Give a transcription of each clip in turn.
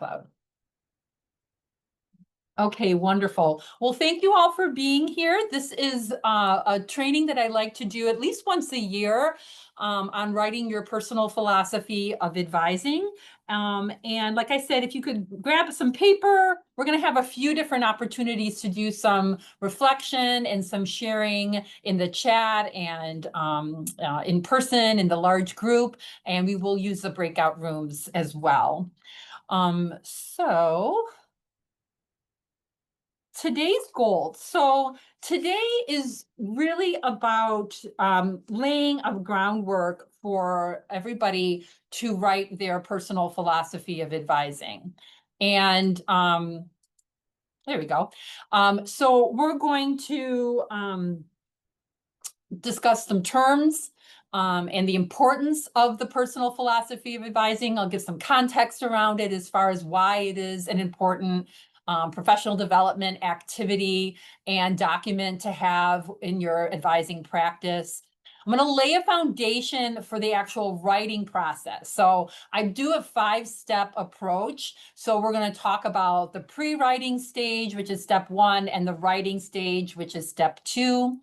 cloud. Okay, wonderful. Well, thank you all for being here. This is a training that I like to do at least once a year on writing your personal philosophy of advising. And like I said, if you could grab some paper, we're going to have a few different opportunities to do some reflection and some sharing in the chat and in person in the large group. And we will use the breakout rooms as well. So today's goal. So today is really about laying a groundwork for everybody to write their personal philosophy of advising. And there we go. So we're going to discuss some terms and the importance of the personal philosophy of advising. I'll give some context around it as far as why it is an important professional development activity and document to have in your advising practice. I'm going to lay a foundation for the actual writing process. So I do a 5-step approach. So we're going to talk about the pre-writing stage, which is step 1, and the writing stage, which is step 2.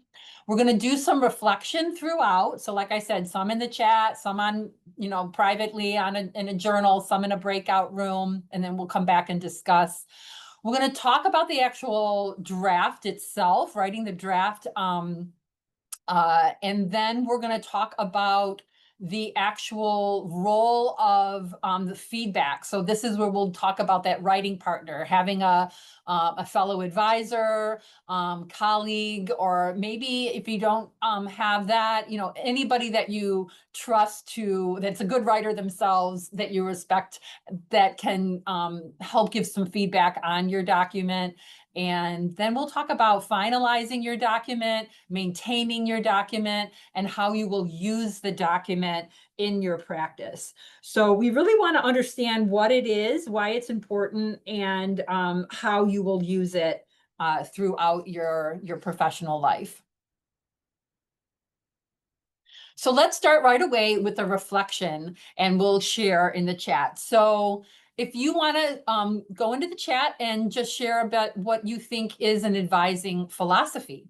We're going to do some reflection throughout. So like I said, some in the chat, some on, privately in a journal, some in a breakout room, and then we'll come back and discuss. We're going to talk about the actual draft itself, writing the draft. And then we're going to talk about the actual role of the feedback. So this is where we'll talk about that writing partner, having a fellow advisor, colleague, or maybe if you don't have that, anybody that you trust that's a good writer themselves, that you respect, that can help give some feedback on your document. And then we'll talk about finalizing your document, maintaining your document, and how you will use the document in your practice. So we really want to understand what it is, why it's important, and how you will use it throughout your professional life. So let's start right away with a reflection, and we'll share in the chat. So if you want to go into the chat and just share about what you think is an advising philosophy.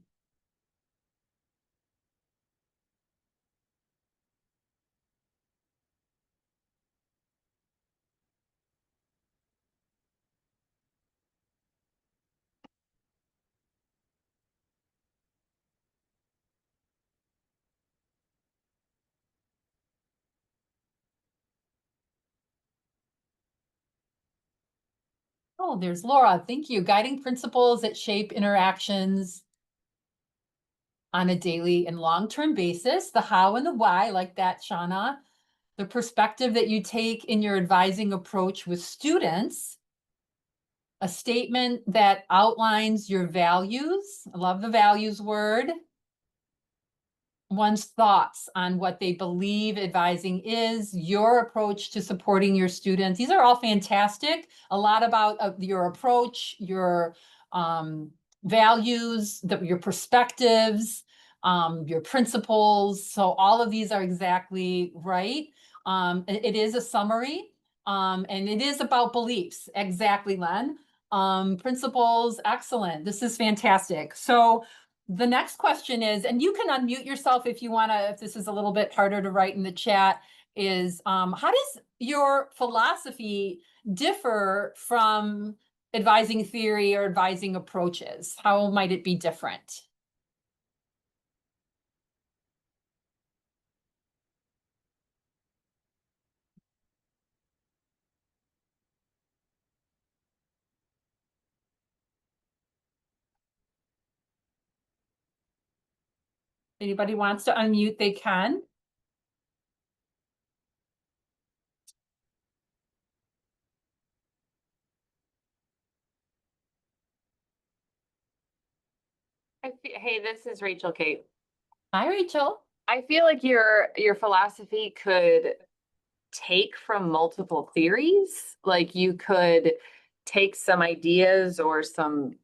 Oh, there's Laura. Thank you. Guiding principles that shape interactions on a daily and long-term basis. The how and the why, like that, Shauna. The perspective that you take in your advising approach with students. A statement that outlines your values. I love the values word. One's thoughts on what they believe advising is, your approach to supporting your students. These are all fantastic. A lot about your approach, your values, your perspectives, your principles. So all of these are exactly right. It is a summary, and it is about beliefs. Exactly, Len. Principles, excellent. This is fantastic. So the next question is, and you can unmute yourself if you want to, if this is a little bit harder to write in the chat, is how does your philosophy differ from advising theory or advising approaches? How might it be different? Anybody wants to unmute, they can. Hey, this is Rachel Kate. Hi, Rachel. I feel like your philosophy could take from multiple theories. Like you could take some ideas or some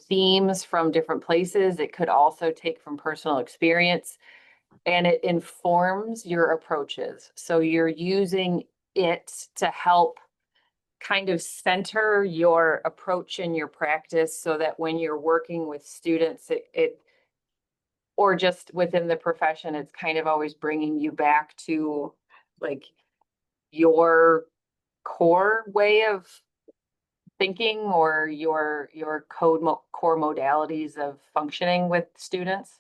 themes from different places. It could also take from personal experience, and it informs your approaches. So you're using it to help kind of center your approach and your practice so that when you're working with students, or just within the profession, it's kind of always bringing you back to like your core way of thinking or your core modalities of functioning with students?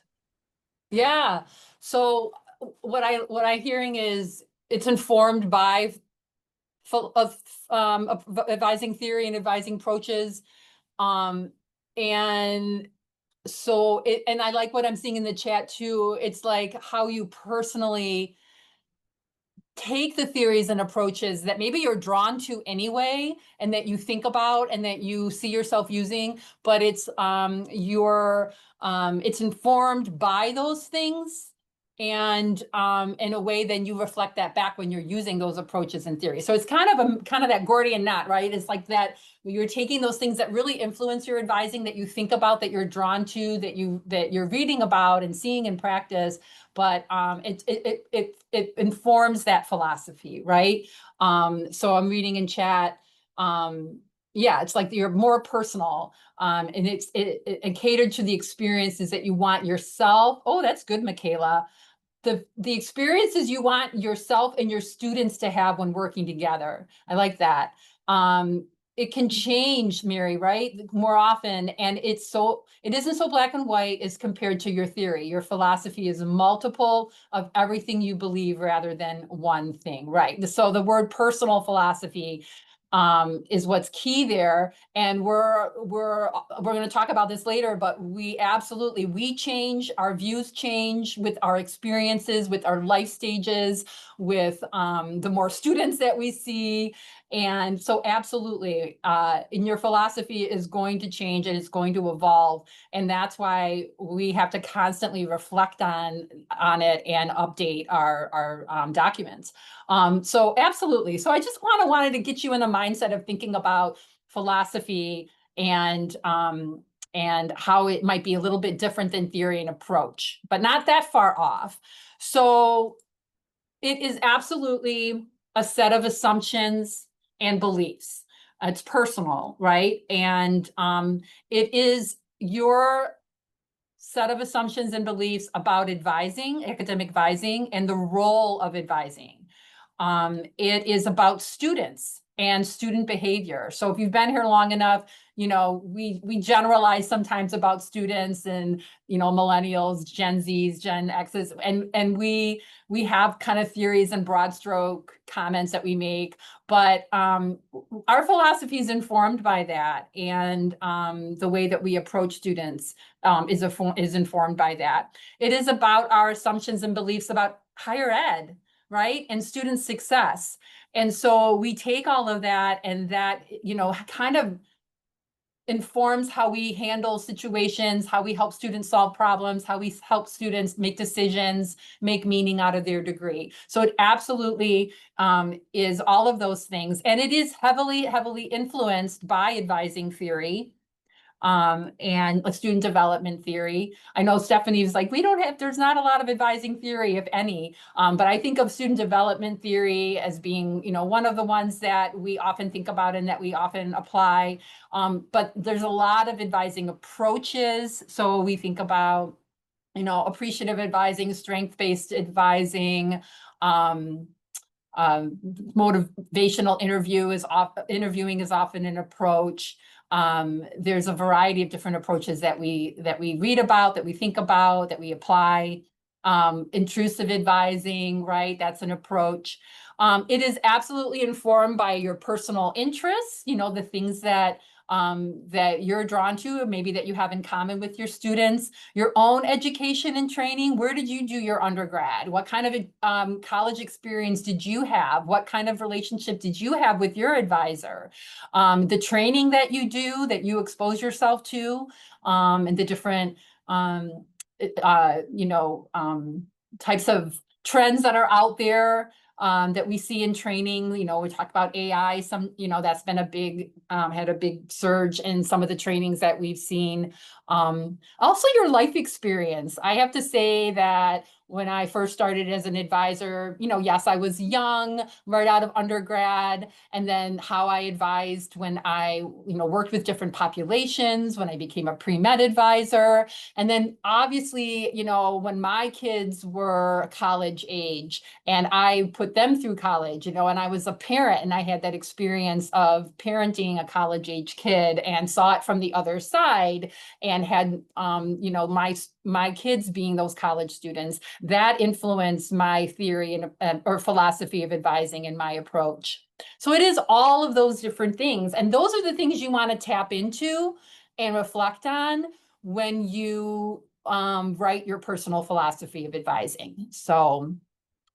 Yeah. So what I hearing is it's informed by of advising theory and advising approaches. Um, and so and I like what I'm seeing in the chat too. It's like how you personally take the theories and approaches that maybe you're drawn to anyway, and that you think about and that you see yourself using, but it's informed by those things. And in a way, then you reflect that back when you're using those approaches in theory. So it's kind of that Gordian knot, right? It's like that you're taking those things that really influence your advising, that you think about, that you're drawn to, that you're reading about and seeing in practice, but it informs that philosophy, right? So I'm reading in chat. Yeah, it's like you're more personal, and it catered to the experiences that you want yourself. Oh, that's good, Michaela. The experiences you want yourself and your students to have when working together. I like that. It can change, Mary, right? More often. And it isn't so black and white as compared to your theory. Your philosophy is a multiple of everything you believe rather than one thing, right? So the word personal philosophy is what's key there. And we're going to talk about this later, but we change, our views change with our experiences, with our life stages, with the more students that we see. And so absolutely, in your philosophy is going to change and it's going to evolve. And that's why we have to constantly reflect on it and update our documents. So absolutely. So I just wanted to get you in a mindset of thinking about philosophy and how it might be a little bit different than theory and approach, but not that far off. So it is absolutely a set of assumptions and beliefs. It's personal, right? And it is your set of assumptions and beliefs about advising, academic advising, and the role of advising. It is about students and student behavior. So if you've been here long enough, we generalize sometimes about students and, millennials, Gen Zs, Gen Xs, and we have kind of theories and broad stroke comments that we make, but our philosophy is informed by that. And the way that we approach students is informed by that. It is about our assumptions and beliefs about higher ed, right? And student success. And so we take all of that, and that, kind of informs how we handle situations, how we help students solve problems, how we help students make decisions, make meaning out of their degree. So it absolutely is all of those things. And it is heavily, heavily influenced by advising theory. And a student development theory. I know Stephanie's like, there's not a lot of advising theory, if any, but I think of student development theory as being, one of the ones that we often think about and that we often apply. But there's a lot of advising approaches. So we think about, appreciative advising, strength-based advising, motivational interviewing is often an approach. There's a variety of different approaches that we read about, that we think about, that we apply. Intrusive advising, right? That's an approach. It is absolutely informed by your personal interests, the things that you're drawn to, or maybe that you have in common with your students, your own education and training. Where did you do your undergrad? What kind of college experience did you have? What kind of relationship did you have with your advisor? The training that you do, that you expose yourself to, and the different, types of trends that are out there, that we see in training. We talk about AI, that's been had a big surge in some of the trainings that we've seen. Also your life experience. I have to say that when I first started as an advisor, yes, I was young, right out of undergrad, and then how I advised when I, worked with different populations, when I became a pre-med advisor. And then obviously, when my kids were college age and I put them through college, and I was a parent and I had that experience of parenting a college age kid and saw it from the other side and had, my kids being those college students, that influenced my theory and or philosophy of advising and my approach. So it is all of those different things. And those are the things you want to tap into and reflect on when you write your personal philosophy of advising. So,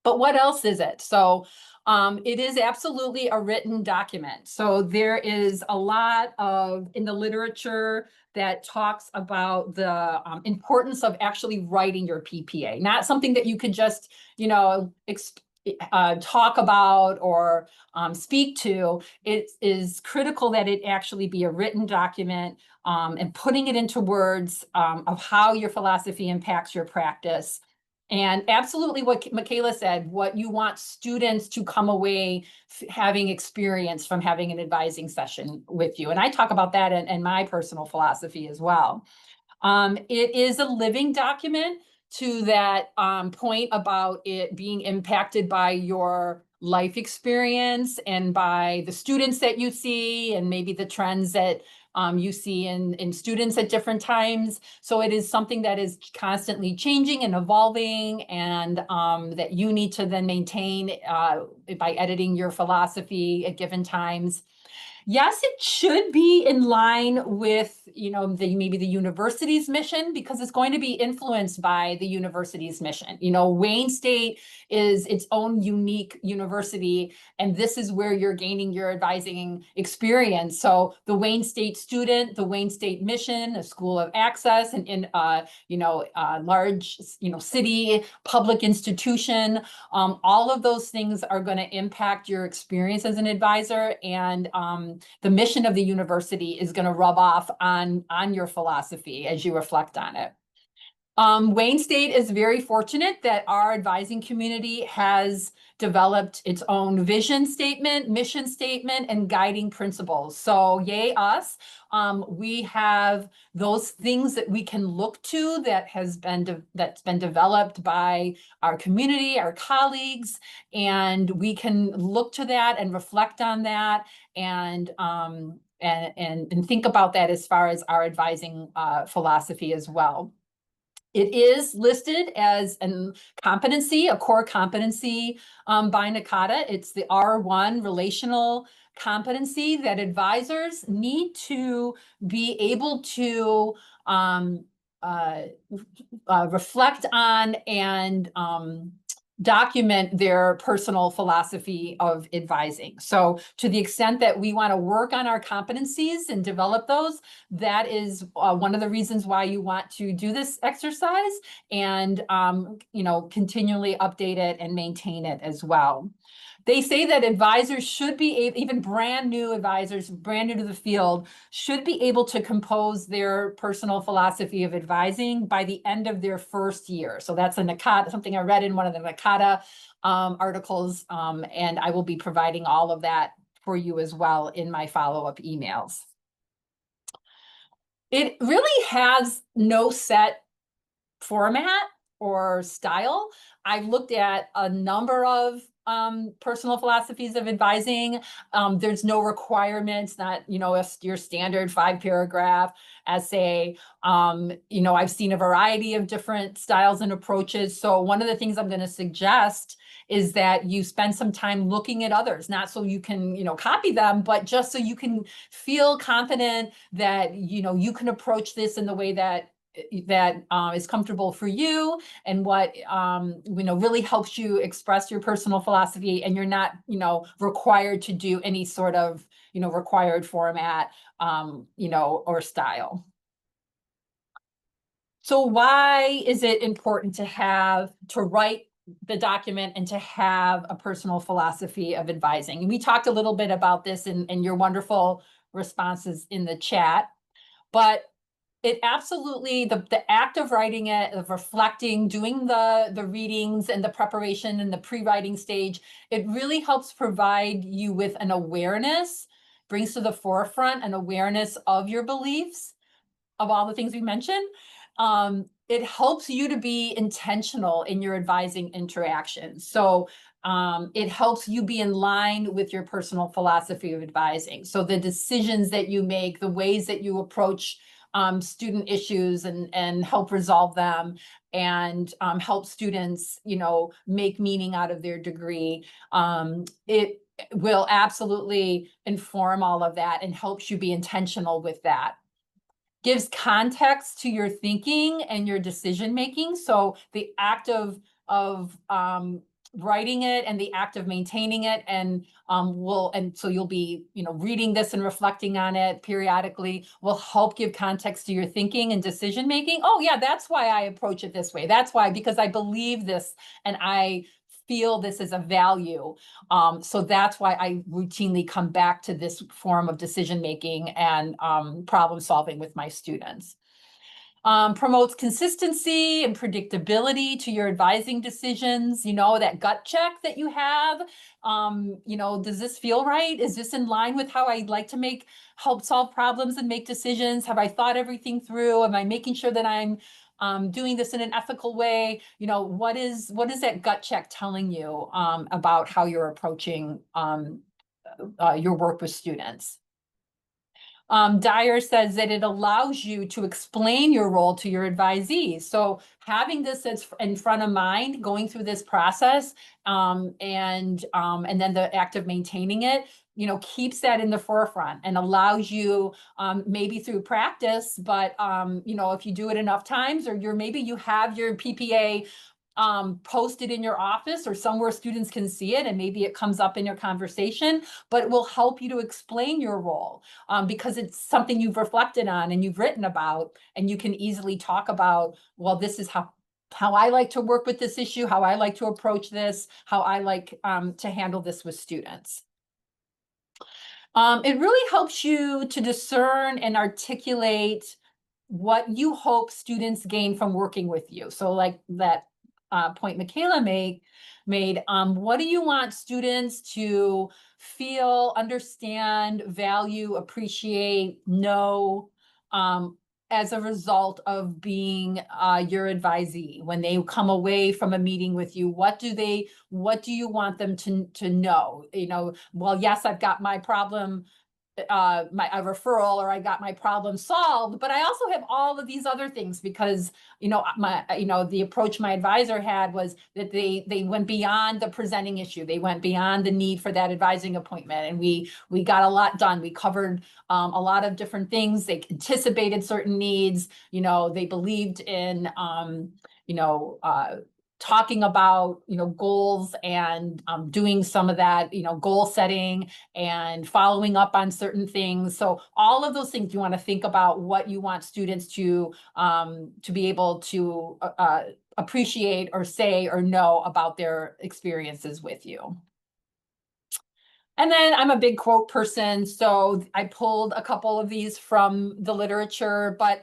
but what else is it? So it is absolutely a written document. So there is a lot of in the literature that talks about the importance of actually writing your PPA, not something that you could just, talk about or speak to. It is critical that it actually be a written document, and putting it into words of how your philosophy impacts your practice. And absolutely what Michaela said, what you want students to come away having experience from having an advising session with you. And I talk about that in my personal philosophy as well. It is a living document to that point about it being impacted by your life experience and by the students that you see and maybe the trends that you see in students at different times. So it is something that is constantly changing and evolving, and that you need to then maintain by editing your philosophy at given times. Yes, it should be in line with, maybe the university's mission, because it's going to be influenced by the university's mission. Wayne State is its own unique university, and this is where you're gaining your advising experience. So the Wayne State student, the Wayne State mission, a school of access, and in large, city public institution, all of those things are going to impact your experience as an advisor, and the mission of the university is going to rub off on your philosophy as you reflect on it. Wayne State is very fortunate that our advising community has developed its own vision statement, mission statement, and guiding principles. So yay us. We have those things that we can look to that's been developed by our community, our colleagues, and we can look to that and reflect on that and think about that as far as our advising philosophy as well. It is listed as a competency, a core competency by NACADA. It's the R1 relational competency that advisors need to be able to reflect on and document their personal philosophy of advising. So to the extent that we want to work on our competencies and develop those, that is one of the reasons why you want to do this exercise and, continually update it and maintain it as well. They say that advisors should be, even brand new advisors, brand new to the field, should be able to compose their personal philosophy of advising by the end of their first year. So that's a NACADA, something I read in one of the NACADA articles, and I will be providing all of that for you as well in my follow-up emails. It really has no set format or style. I've looked at a number of personal philosophies of advising. There's no requirements, not, your standard 5-paragraph essay. I've seen a variety of different styles and approaches. So one of the things I'm going to suggest is that you spend some time looking at others, not so you can, copy them, but just so you can feel confident that, you can approach this in the way that is comfortable for you, and what really helps you express your personal philosophy, and you're not required to do any sort of required format or style. So why is it important to write the document and to have a personal philosophy of advising? And we talked a little bit about this in your wonderful responses in the chat, but it absolutely, the act of writing it, of reflecting, doing the readings and the preparation and the pre-writing stage, it really helps provide you with an awareness, brings to the forefront an awareness of your beliefs, of all the things we mentioned. It helps you to be intentional in your advising interactions. So it helps you be in line with your personal philosophy of advising. So the decisions that you make, the ways that you approach student issues and help resolve them, and help students, make meaning out of their degree. It will absolutely inform all of that and helps you be intentional with that. Gives context to your thinking and your decision making. So the act of writing it and the act of maintaining it, and so you'll be reading this and reflecting on it periodically, will help give context to your thinking and decision making. Oh yeah, that's why I approach it this way. That's why, because I believe this and I feel this is a value. So that's why I routinely come back to this form of decision making and problem solving with my students. Promotes consistency and predictability to your advising decisions. That gut check that you have. Does this feel right? Is this in line with how I like to help solve problems and make decisions? Have I thought everything through? Am I making sure that I'm doing this in an ethical way? What is that gut check telling you about how you're approaching your work with students? Dyer says that it allows you to explain your role to your advisees. So having this as in front of mind, going through this process, and then the act of maintaining it, keeps that in the forefront and allows you, maybe through practice, but if you do it enough times, or maybe you have your PPA posted in your office or somewhere students can see it, and maybe it comes up in your conversation, but it will help you to explain your role, because it's something you've reflected on and you've written about, and you can easily talk about, well, this is how I like to work with this issue, how I like to approach this, how I like to handle this with students. It really helps you to discern and articulate what you hope students gain from working with you. So like that point Michaela made, what do you want students to feel, understand, value, appreciate, know, as a result of being your advisee? When they come away from a meeting with you, what do you want them to know? Well, yes, I've got my problem, a referral, or I got my problem solved, but I also have all of these other things, because the approach my advisor had was that they went beyond the presenting issue. They went beyond the need for that advising appointment, and we got a lot done. We covered a lot of different things. They anticipated certain needs. They believed in talking about goals, and doing some of that goal setting and following up on certain things. So all of those things, you want to think about what you want students to be able to appreciate or say or know about their experiences with you. And then I'm a big quote person, so I pulled a couple of these from the literature, but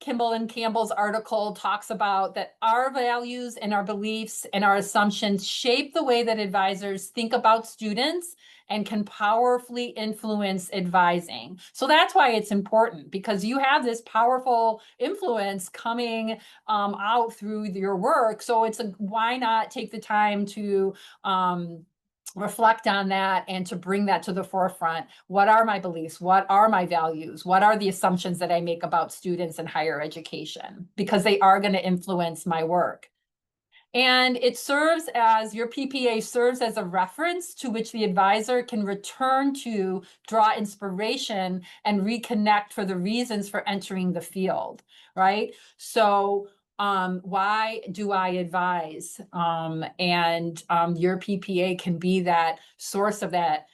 Kimball and Campbell's article talks about that our values and our beliefs and our assumptions shape the way that advisors think about students and can powerfully influence advising. So that's why it's important, because you have this powerful influence coming out through your work. So why not take the time to reflect on that and to bring that to the forefront. What are my beliefs? What are my values? What are the assumptions that I make about students in higher education? Because they are going to influence my work. And your PPA serves as a reference to which the advisor can return to, draw inspiration, and reconnect for the reasons for entering the field, right? So why do I advise? And your PPA can be that source of that,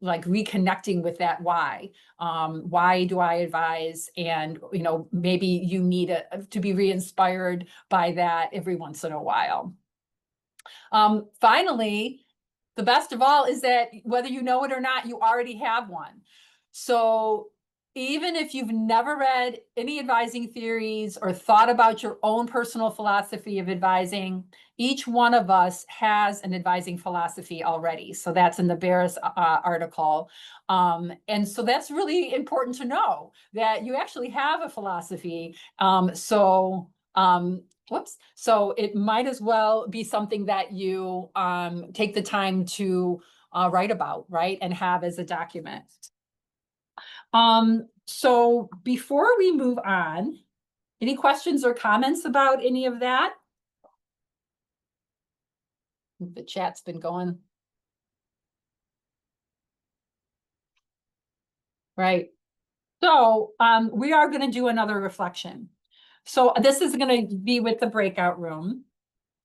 like reconnecting with that why. Why do I advise? And maybe you need to be re-inspired by that every once in a while. Finally, the best of all is that whether you know it or not, you already have one. So even if you've never read any advising theories or thought about your own personal philosophy of advising, each one of us has an advising philosophy already. So that's in the Bernas article. And so that's really important to know that you actually have a philosophy. Whoops. So it might as well be something that you take the time to write about, right? And have as a document. So before we move on, any questions or comments about any of that? The chat's been going. Right. So we are going to do another reflection. So this is going to be with the breakout room.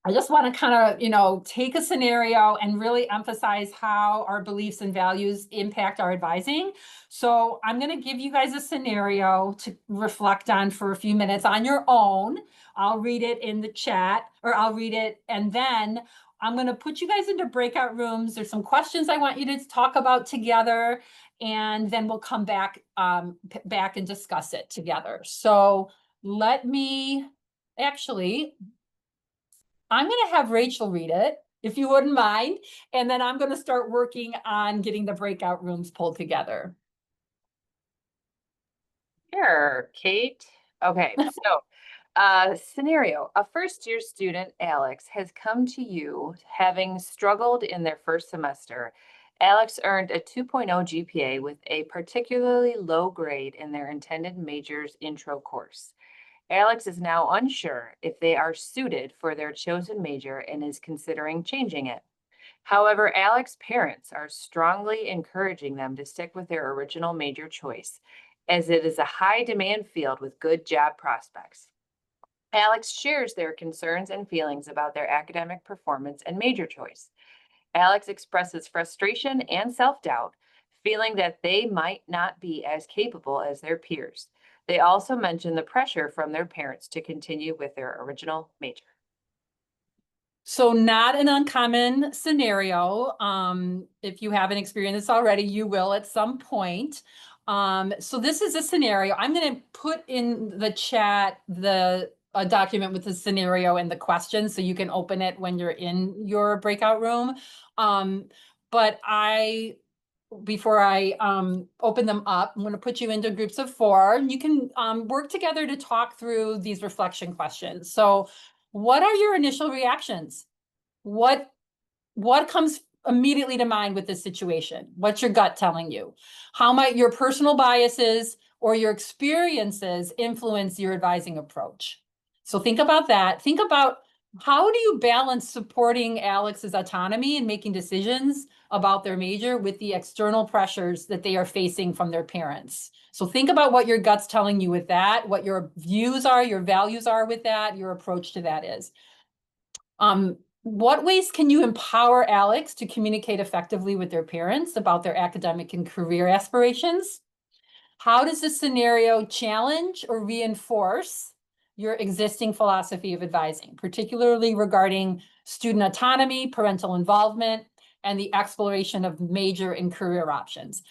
I just want to kind of, take a scenario and really emphasize how our beliefs and values impact our advising. So I'm going to give you guys a scenario to reflect on for a few minutes on your own. I'll read it in the chat, or I'll read it, and then I'm going to put you guys into breakout rooms. There's some questions I want you to talk about together, and then we'll come back and discuss it together. So let me actually. I'm going to have Rachel read it, if you wouldn't mind, and then I'm going to start working on getting the breakout rooms pulled together. Sure, Kate. Okay, so scenario, a first-year student, Alex, has come to you having struggled in their first semester. Alex earned a 2.0 GPA with a particularly low grade in their intended major's intro course. Alex is now unsure if they are suited for their chosen major and is considering changing it. However, Alex's parents are strongly encouraging them to stick with their original major choice, as it is a high demand field with good job prospects. Alex shares their concerns and feelings about their academic performance and major choice. Alex expresses frustration and self doubt, feeling that they might not be as capable as their peers. They also mention the pressure from their parents to continue with their original major. So not an uncommon scenario. If you haven't experienced this already, you will at some point. So this is a scenario. I'm going to put in the chat a document with the scenario and the question, so you can open it when you're in your breakout room. But before I open them up, I'm going to put you into groups of 4. You can work together to talk through these reflection questions. So what are your initial reactions? What comes immediately to mind with this situation? What's your gut telling you? How might your personal biases or your experiences influence your advising approach? So think about that. Think about, how do you balance supporting Alex's autonomy and making decisions about their major with the external pressures that they are facing from their parents? So think about what your gut's telling you with that, what your views are, your values are with that, your approach to that is. What ways can you empower Alex to communicate effectively with their parents about their academic and career aspirations? How does this scenario challenge or reinforce your existing philosophy of advising, particularly regarding student autonomy, parental involvement, and the exploration of major and career options?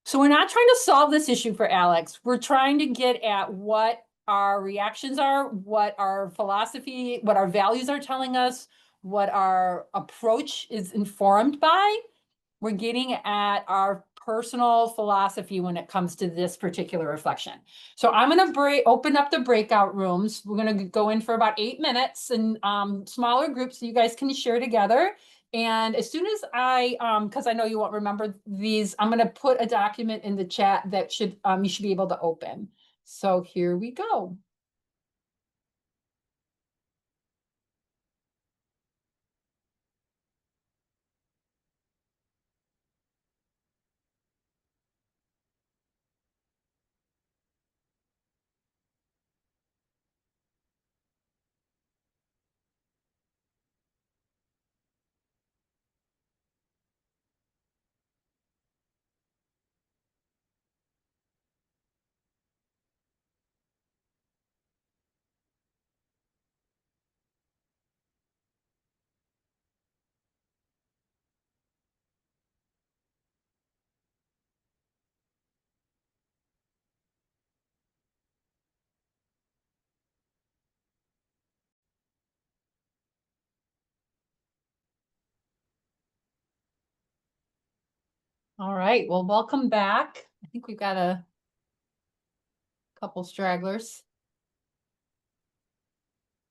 So we're not trying to solve this issue for Alex. We're trying to get at what our reactions are, what our philosophy, what our values are telling us, what our approach is informed by. We're getting at our personal philosophy when it comes to this particular reflection. So I'm going to open up the breakout rooms. We're going to go in for about 8 minutes in smaller groups so you guys can share together. And as soon as because I know you won't remember these, I'm going to put a document in the chat that you should be able to open. So here we go. All right, well, welcome back. I think we've got a couple stragglers.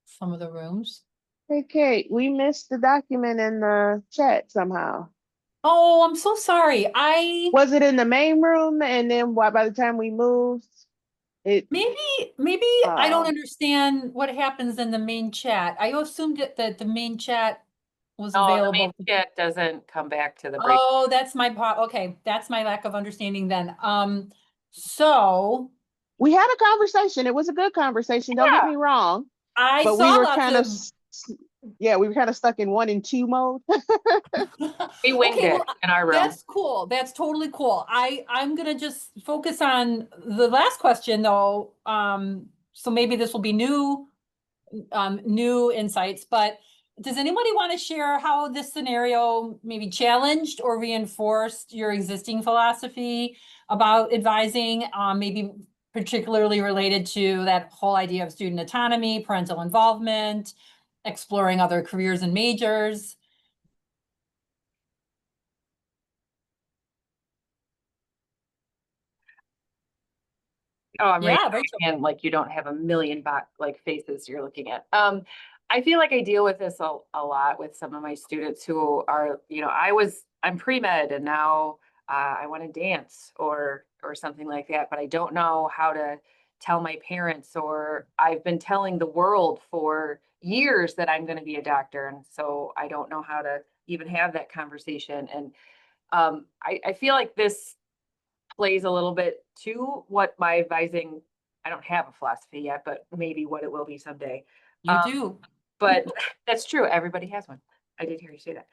Some of the rooms. Hey Kate, we missed the document in the chat somehow. Oh, I'm so sorry. Was it in the main room? And then by the time we moved, it Maybe I don't oh understand what happens in the main chat. I assumed that the main chat was Oh, the main available. chat doesn't come back to the break. Oh, that's my okay, that's my lack of understanding then. So we had a conversation. It was a good conversation, don't get Yeah, me wrong. I But we saw were lots kind of of yeah, we were kind of stuck in 1 and 2 mode. we winged okay, it well, in our room. that's cool. That's totally cool. I'm gonna just focus on the last question though. So maybe this will be new insights, but does anybody want to share how this scenario maybe challenged or reinforced your existing philosophy about advising, maybe particularly related to that whole idea of student autonomy, parental involvement, exploring other careers and majors? Oh, I'm raising Yeah, my Rachel. hand like you don't have a million like faces you're looking at. I feel like I deal with this a lot with some of my students who are, I'm pre-med and now I want to dance or something like that, but I don't know how to tell my parents, or I've been telling the world for years that I'm going to be a doctor, and so I don't know how to even have that conversation. And I feel like this plays a little bit to what my advising, I don't have a philosophy yet, but maybe what it will be someday. You Um, do. but that's true. Everybody has one. I did hear you say that.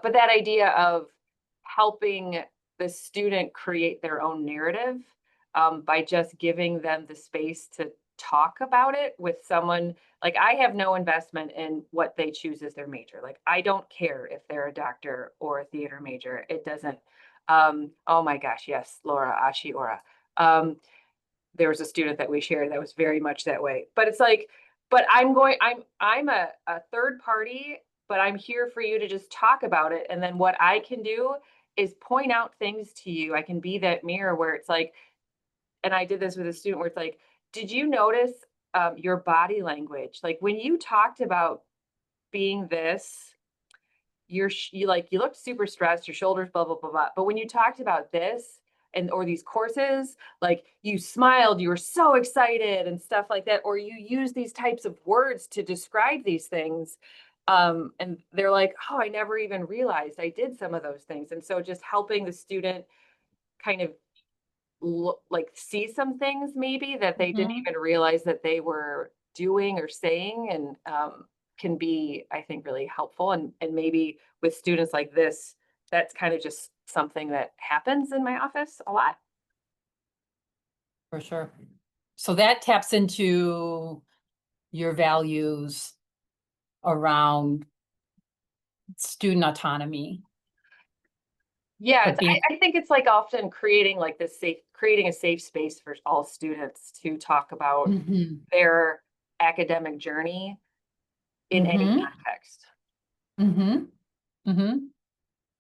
But that idea of helping the student create their own narrative, by just giving them the space to talk about it with someone, like I have no investment in what they choose as their major. Like I don't care if they're a doctor or a theater major. It doesn't. Oh my gosh, yes, Laura Ashiora. Um, there was a student that we shared that was very much that way. But it's like, but I'm a third party, but I'm here for you to just talk about it. And then what I can do is point out things to you. I can be that mirror where it's like, and I did this with a student where it's like, did you notice your body language? Like when you talked about being this, you looked super stressed, your shoulders, blah, blah, blah, blah. But when you talked about this and or these courses, like you smiled, you were so excited and stuff like that, or you use these types of words to describe these things. And they're like, oh, I never even realized I did some of those things. And so just helping the student kind of like see some things maybe that they didn't Mhm. even realize that they were doing or saying, and can be, I think, really helpful. And maybe with students like this, that's kind of just something that happens in my office a lot. For sure. So that taps into your values around student autonomy, Yeah, but being, I think it's like often creating a safe space for all students to talk about Mhm. their academic journey in any Mhm. context. Mhm. Mhm.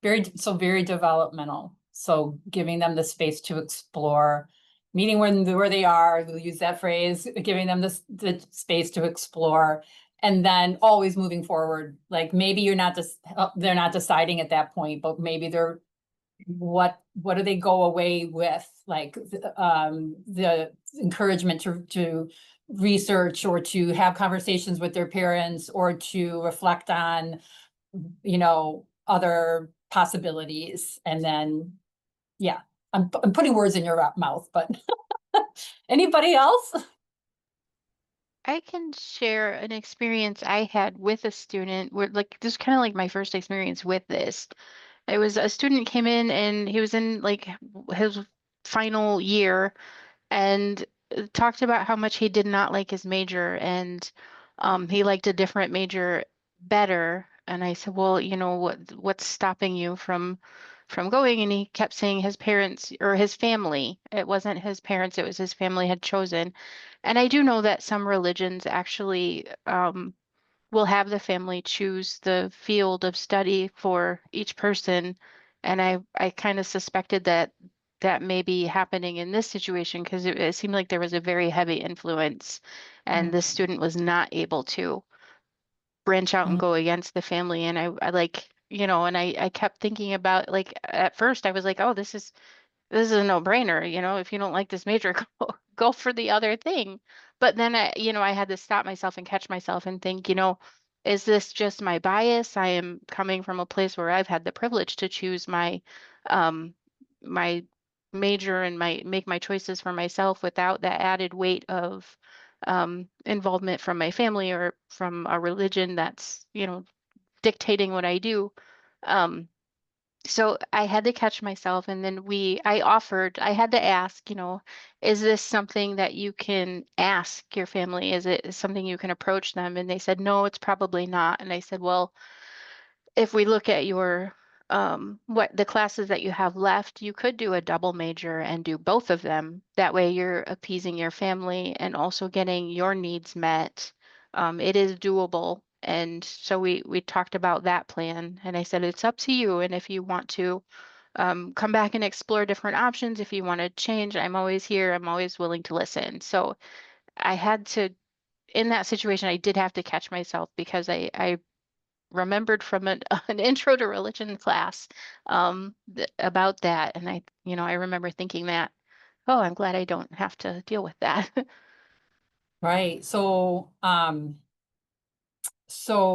Very developmental. So giving them the space to explore, meeting where they are, we'll use that phrase, giving them the space to explore, and then always moving forward. Like maybe you're not just, they're not deciding at that point, but maybe they're, what do they go away with? Like, the encouragement to research or to have conversations with their parents or to reflect on, other possibilities. And then, yeah, I'm putting words in your mouth, but anybody else? I can share an experience I had with a student where like this is kind of like my first experience with this. It was a student came in and he was in like his final year and talked about how much he did not like his major and he liked a different major better. And I said, well, what's stopping you from going? And he kept saying his parents or his family. It wasn't his parents, it was his family had chosen. And I do know that some religions actually will have the family choose the field of study for each person And I kind of suspected that that may be happening in this situation because it seemed like there was a very heavy influence and this student was not able to branch out and Mhm. go against the family. And I like, and I kept thinking about like at first I was like, oh, this is a no-brainer, if you don't like this major, go for the other thing. But then I had to stop myself and catch myself and think, is this just my bias? I am coming from a place where I've had the privilege to choose um my major and make my choices for myself without that added weight of involvement from my family or from a religion that's, dictating what I do. Um, so I had to catch myself and then I had to ask, is this something that you can ask your family? Is it something you can approach them? And they said, no, it's probably not. And I said, well, if we look at your what the classes that you have left, you could do a double major and do both of them. That way you're appeasing your family and also getting your needs met. It is doable. And so we talked about that plan and I said it's up to you. And if you want to come back and explore different options, if you want to change, I'm always here. I'm always willing to listen. So I had to, in that situation, I did have to catch myself because I remembered from an intro to religion class about that. And I remember thinking that, oh, I'm glad I don't have to deal with that. Right. So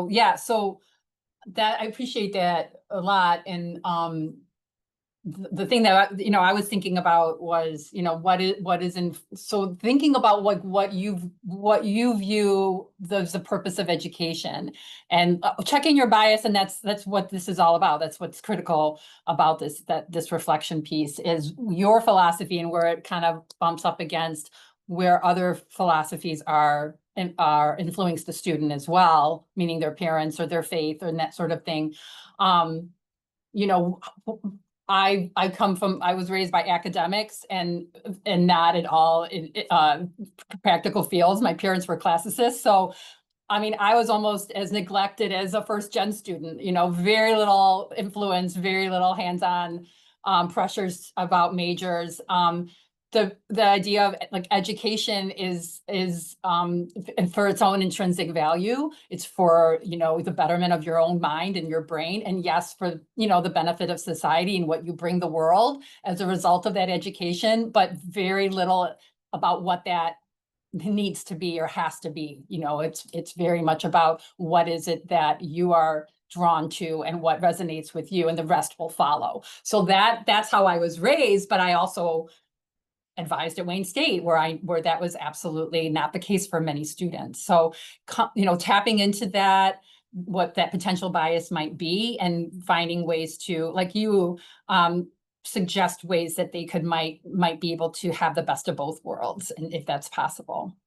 yeah, so that I appreciate that a lot. And the thing that I was thinking about was, what is in, so thinking about what you view the purpose of education and checking your bias. And that's what this is all about. That's what's critical about this reflection piece is your philosophy and where it kind of bumps up against where other philosophies are and are influencing the student as well, meaning their parents or their faith or that sort of thing. Um, you know, I was raised by academics and not at all in practical fields. My parents were classicists, so I mean, I was almost as neglected as a first gen student, very little influence, very little hands-on pressures about majors. The idea of like education is and for its own intrinsic value. It's for, the betterment of your own mind and your brain. And yes, for, the benefit of society and what you bring the world as a result of that education, but very little about what that needs to be or has to be. It's very much about what is it that you are drawn to and what resonates with you, and the rest will follow. So that's how I was raised, but I also advised at Wayne State where that was absolutely not the case for many students. So, tapping into that, what that potential bias might be, and finding ways to, like you, suggest ways that they might be able to have the best of both worlds, and if that's possible.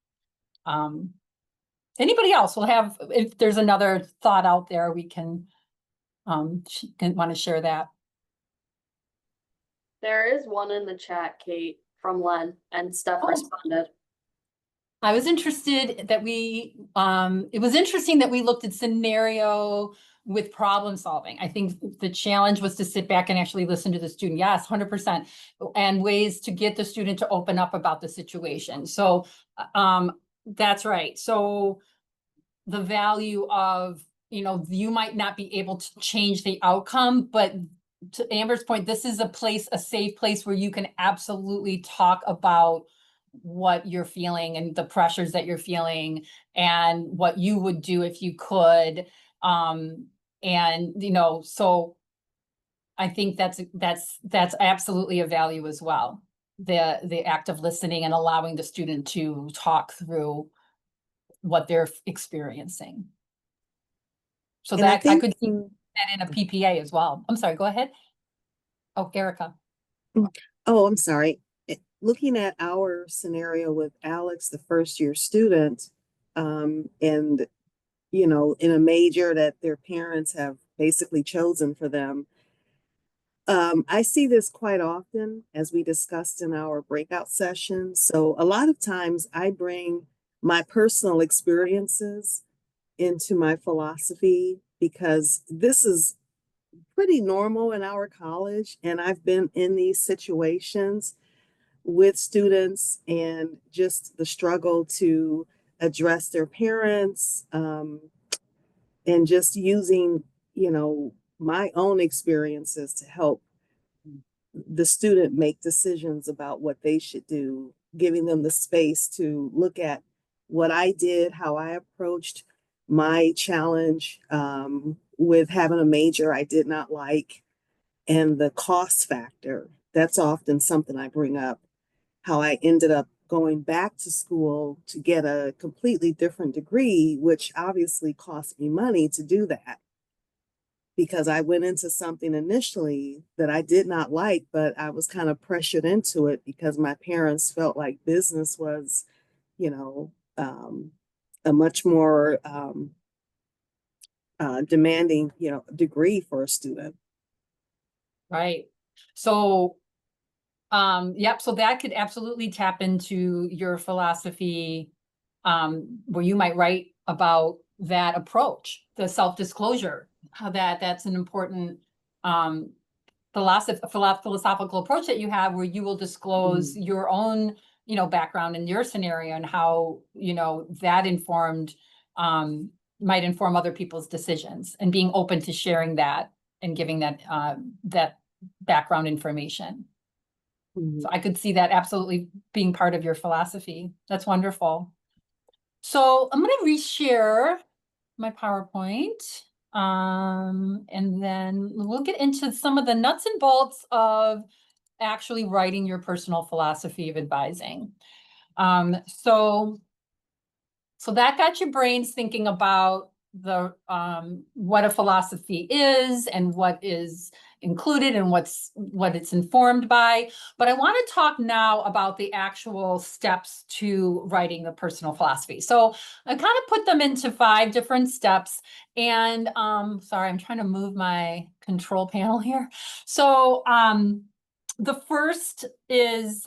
Anybody else will have, if there's another thought out there, we can want to share that. There is one in the chat, Kate, from Len, and Steph Oh. responded. I was interested that it was interesting that we looked at scenario with problem solving. I think the challenge was to sit back and actually listen to the student. Yes, 100%. And ways to get the student to open up about the situation. So that's right. So the value of, you might not be able to change the outcome, but to Amber's point, this is a safe place where you can absolutely talk about what you're feeling and the pressures that you're feeling and what you would do if you could. So I think that's absolutely a value as well. The act of listening and allowing the student to talk through what they're experiencing. So And I that I think, could see that in a PPA as well. I'm sorry, go ahead. Oh, Erica. oh, I'm sorry. Looking at our scenario with Alex, the first year student, and, in a major that their parents have basically chosen for them. I see this quite often as we discussed in our breakout sessions. So a lot of times I bring my personal experiences into my philosophy because this is pretty normal in our college. And I've been in these situations with students and just the struggle to address their parents, and just using, my own experiences to help the student make decisions about what they should do, giving them the space to look at what I did, how I approached my challenge, with having a major I did not like, and the cost factor. That's often something I bring up, how I ended up going back to school to get a completely different degree, which obviously cost me money to do that, because I went into something initially that I did not like, but I was kind of pressured into it because my parents felt like business was, you know, a much more demanding, degree for a student. Right. So, yep, so that could absolutely tap into your philosophy, where you might write about that approach, the self-disclosure, how that's an important, philosophical approach that you have, where you will disclose your own, background in your scenario, and how, that informed, might inform other people's decisions, and being open to sharing that and giving that background information. So I could see that absolutely being part of your philosophy. That's wonderful. So I'm going to reshare my PowerPoint. And then we'll get into some of the nuts and bolts of actually writing your personal philosophy of advising. So that got your brains thinking about the what a philosophy is, and what is included, and what it's informed by. But I want to talk now about the actual steps to writing the personal philosophy. So I kind of put them into 5 different steps. And sorry, I'm trying to move my control panel here. So the first is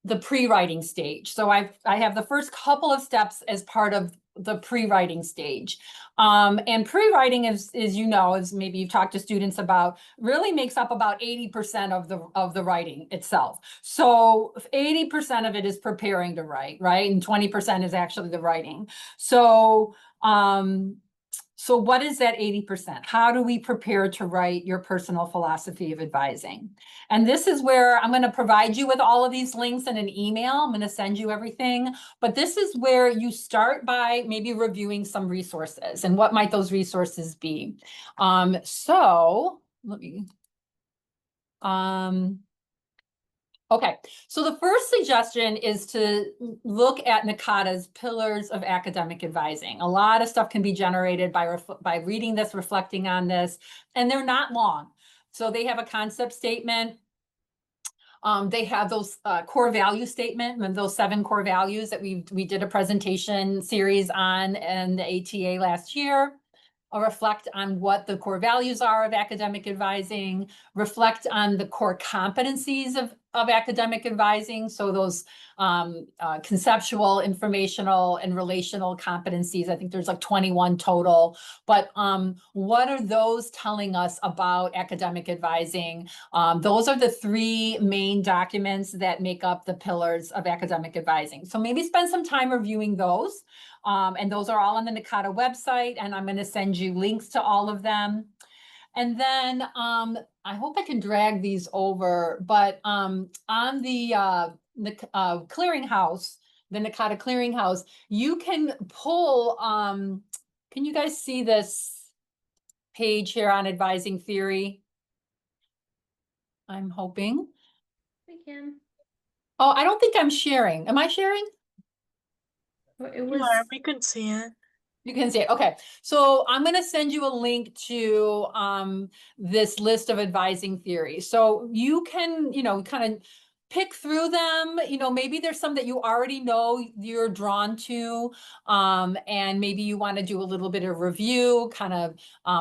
the pre-writing stage. So I have the first couple of steps as part of the pre-writing stage. And pre-writing is as maybe you've talked to students about, really makes up about 80% of the writing itself. So 80% of it is preparing to write, right? And 20% is actually the writing. So what is that 80%? How do we prepare to write your personal philosophy of advising? And this is where I'm going to provide you with all of these links in an email. I'm going to send you everything. But this is where you start by maybe reviewing some resources. And what might those resources be? So let me... Okay, so the first suggestion is to look at NACADA's Pillars of Academic Advising. A lot of stuff can be generated by reading this, reflecting on this, and they're not long. So they have a concept statement. They have those core value statement, and those 7 core values that we did a presentation series on in the ATA last year. I'll reflect on what the core values are of academic advising, reflect on the core competencies of academic advising. So those conceptual, informational, and relational competencies. I think there's like 21 total. But what are those telling us about academic advising? Those are the 3 main documents that make up the pillars of academic advising. So maybe spend some time reviewing those. And those are all on the NACADA website, and I'm going to send you links to all of them. And then I hope I can drag these over, but on the clearinghouse, the NACADA clearinghouse, you can pull, can you guys see this page here on advising theory? I'm hoping. We can. Oh, I don't think I'm sharing. Am I sharing? It was. We could see it. You can see it. Okay. So I'm going to send you a link to this list of advising theories. So you can, kind of pick through them. You know, maybe there's some that you already know you're drawn to, and maybe you want to do a little bit of review, kind of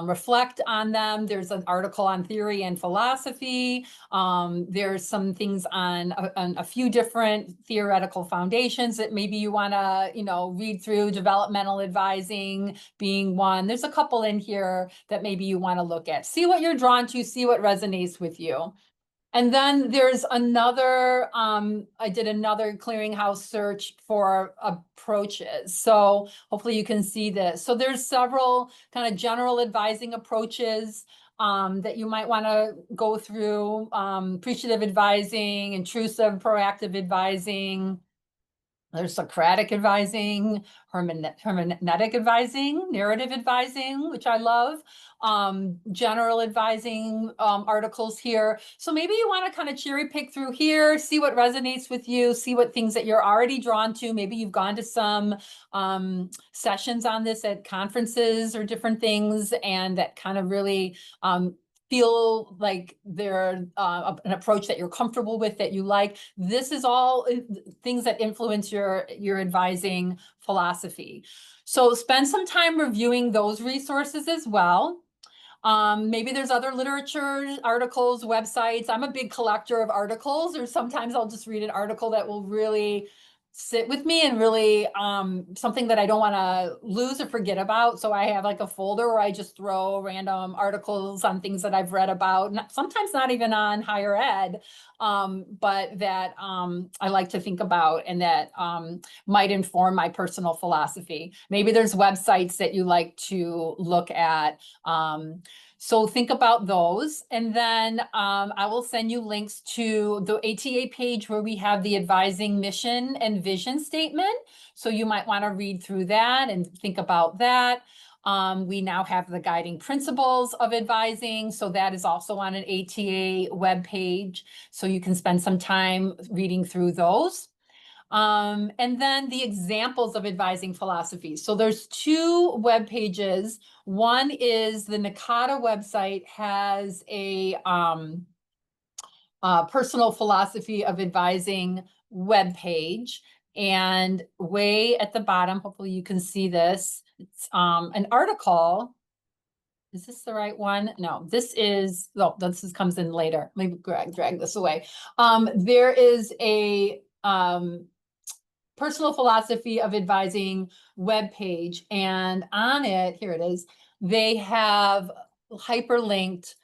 reflect on them. There's an article on theory and philosophy. There's some things on a few different theoretical foundations that maybe you want to, you know, read through, developmental advising being one. There's a couple in here that maybe you want to look at. See what you're drawn to, see what resonates with you. And then there's another, I did another clearinghouse search for approaches. So hopefully you can see this. So there's several kind of general advising approaches that you might want to go through. Appreciative advising, intrusive, proactive advising. There's Socratic advising, hermeneutic advising, narrative advising, which I love, general advising articles here. So maybe you want to kind of cherry pick through here, see what resonates with you, see what things that you're already drawn to. Maybe you've gone to some sessions on this at conferences or different things, and that kind of really feel like they're an approach that you're comfortable with, that you like. This is all things that influence your advising philosophy. So spend some time reviewing those resources as well. Maybe there's other literature, articles, websites. I'm a big collector of articles, or sometimes I'll just read an article that will really sit with me and really something that I don't want to lose or forget about. So I have like a folder where I just throw random articles on things that I've read about, sometimes not even on higher ed, but that I like to think about and that might inform my personal philosophy. Maybe there's websites that you like to look at. So think about those. And then I will send you links to the ATA page where we have the advising mission and vision statement. So you might want to read through that and think about that. We now have the guiding principles of advising. So that is also on an ATA webpage. So you can spend some time reading through those. And then the examples of advising philosophy. So there's two web pages. One is the NACADA website has a personal philosophy of advising web page. And way at the bottom, hopefully you can see this, it's an article. Is this the right one? No, this is, oh, this comes in later. Maybe drag this away. There is a personal philosophy of advising webpage, and on it, here it is, they have hyperlinked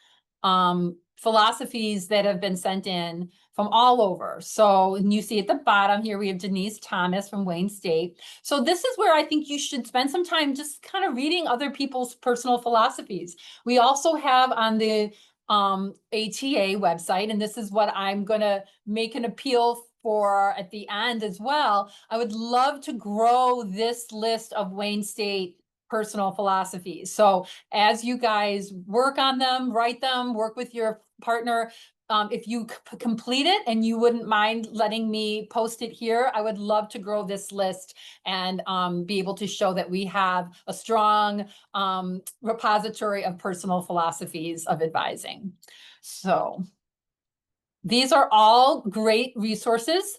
philosophies that have been sent in from all over. So, and you see at the bottom here, we have Denise Thomas from Wayne State. So this is where I think you should spend some time just kind of reading other people's personal philosophies. We also have on the ATA website, and this is what I'm going to make an appeal for at the end as well. I would love to grow this list of Wayne State personal philosophies. So as you guys work on them, write them, work with your partner, if you complete it and you wouldn't mind letting me post it here, I would love to grow this list and be able to show that we have a strong repository of personal philosophies of advising. So these are all great resources.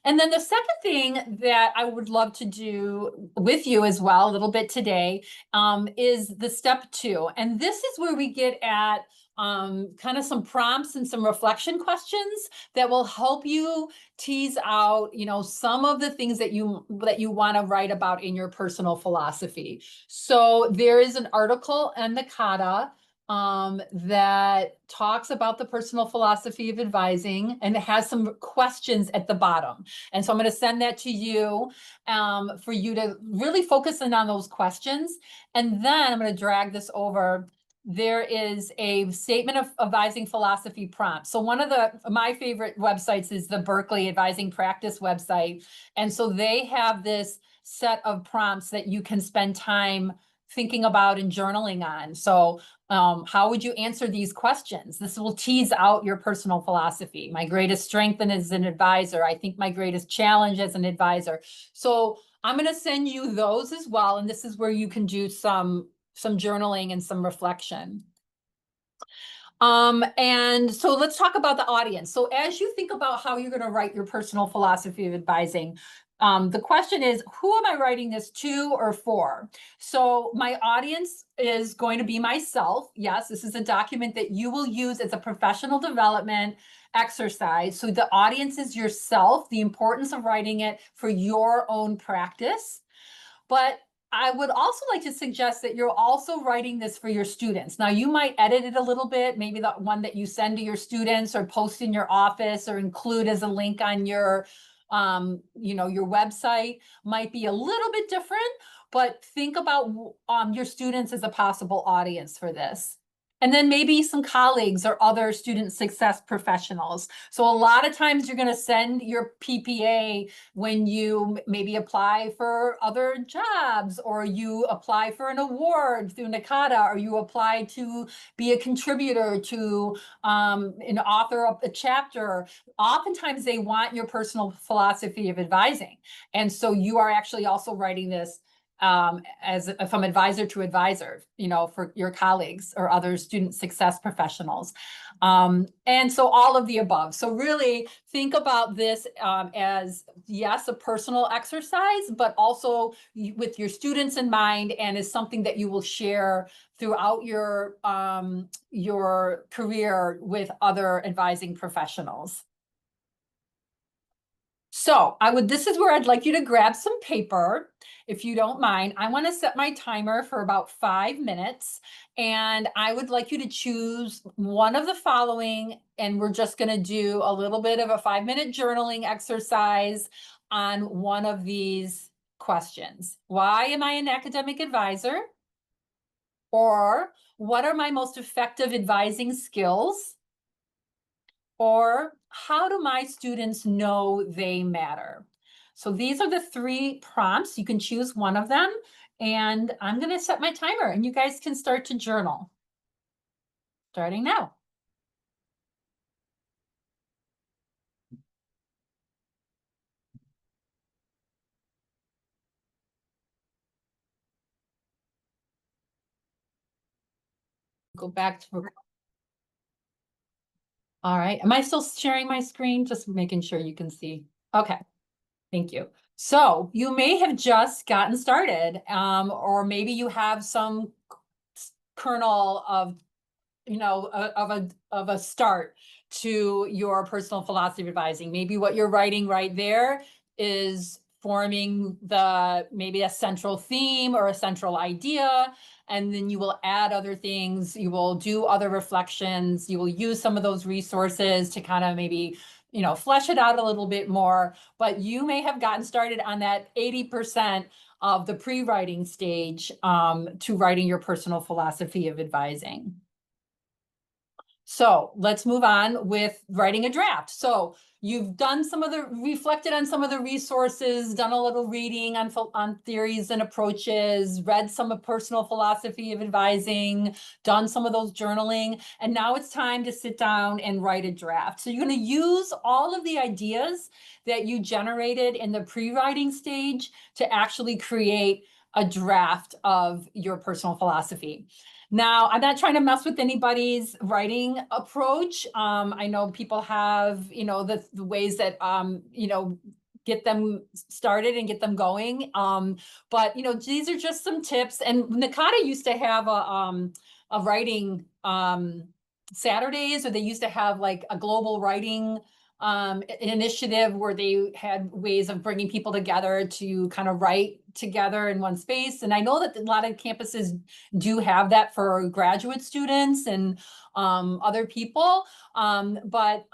And then the second thing that I would love to do with you as well, a little bit today, is the step 2. And this is where we get at kind of some prompts and some reflection questions that will help you tease out, you know, some of the things that you want to write about in your personal philosophy. So there is an article on the Kata that talks about the personal philosophy of advising, and it has some questions at the bottom. And so I'm going to send that to you for you to really focus in on those questions. And then I'm going to drag this over. There is a statement of advising philosophy prompt. So one of my favorite websites is the Berkeley Advising Practice website. And so they have this set of prompts that you can spend time thinking about and journaling on. So how would you answer these questions? This will tease out your personal philosophy. My greatest strength as an advisor. I think my greatest challenge as an advisor. So I'm going to send you those as well. And this is where you can do some journaling and some reflection. And so let's talk about the audience. So as you think about how you're going to write your personal philosophy of advising, the question is, who am I writing this to or for? So my audience is going to be myself. Yes, this is a document that you will use as a professional development exercise. So the audience is yourself, the importance of writing it for your own practice. But I would also like to suggest that you're also writing this for your students. Now, you might edit it a little bit, maybe the one that you send to your students or post in your office or include as a link on your, your website might be a little bit different, but think about your students as a possible audience for this. And then maybe some colleagues or other student success professionals. So a lot of times you're going to send your PPA when you maybe apply for other jobs, or you apply for an award through NACADA, or you apply to be a contributor to an author of a chapter. Oftentimes they want your personal philosophy of advising. And so you are actually also writing this as from advisor to advisor, for your colleagues or other student success professionals. And so all of the above. So really think about this as, yes, a personal exercise, but also with your students in mind, and is something that you will share throughout your career with other advising professionals. So this is where I'd like you to grab some paper, if you don't mind. I want to set my timer for about 5 minutes, and I would like you to choose one of the following, and we're just going to do a little bit of a 5-minute journaling exercise on one of these questions. Why am I an academic advisor? Or what are my most effective advising skills? Or how do my students know they matter? So these are the 3 prompts. You can choose one of them, and I'm going to set my timer and you guys can start to journal. Starting now. Go back to. All right. Am I still sharing my screen? Just making sure you can see. Okay. Thank you. So you may have just gotten started, or maybe you have some kernel of, of a start to your personal philosophy of advising. Maybe what you're writing right there is forming maybe a central theme or a central idea, and then you will add other things, you will do other reflections, you will use some of those resources to kind of maybe, flesh it out a little bit more. But you may have gotten started on that 80% of the pre-writing stage to writing your personal philosophy of advising. So let's move on with writing a draft. So you've done reflected on some of the resources, done a little reading on theories and approaches, read some of personal philosophy of advising, done some of those journaling, and now it's time to sit down and write a draft. So you're going to use all of the ideas that you generated in the pre-writing stage to actually create a draft of your personal philosophy. Now, I'm not trying to mess with anybody's writing approach. I know people have, the ways that, get them started and get them going. But, these are just some tips. And NACADA used to have a writing Saturdays, or they used to have like a global writing initiative where they had ways of bringing people together to kind of write together in one space. And I know that a lot of campuses do have that for graduate students and other people. But